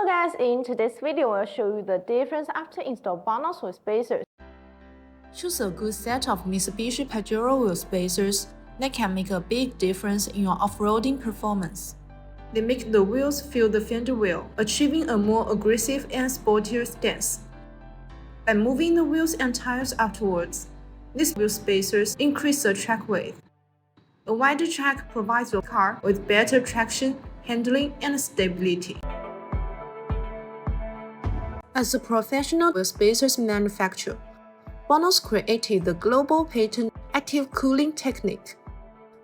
Hello guys, in today's video I'll show you the difference after install BONOSS wheel spacers. Choose a good set of Mitsubishi Pajero wheel spacers that can make a big difference in your off-roading performance. They make the wheels feel the fender well, achieving a more aggressive and sportier stance. By moving the wheels and tires afterwards, these wheel spacers increase the track width. A wider track provides your car with better traction, handling, and stability. As a professional wheel spacers manufacturer, BONOSS created the global patent active cooling technique.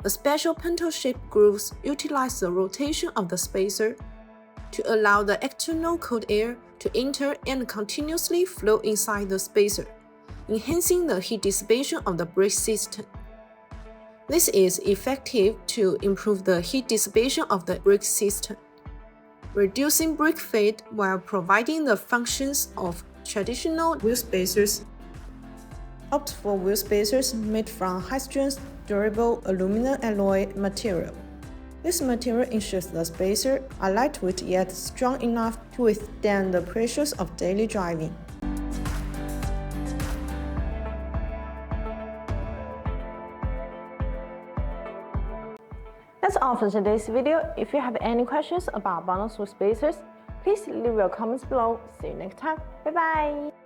The special pintle-shaped grooves utilize the rotation of the spacer to allow the external cold air to enter and continuously flow inside the spacer, enhancing the heat dissipation of the brake system. This is effective to improve the heat dissipation of the brake system, reducing brake fade while providing the functions of traditional wheel spacers. Opt for wheel spacers made from high-strength, durable aluminum alloy material. This material ensures the spacers are lightweight yet strong enough to withstand the pressures of daily driving. That's all for today's video. If you have any questions about BONOSS wheel spacers, please leave your comments below. See you next time. Bye bye!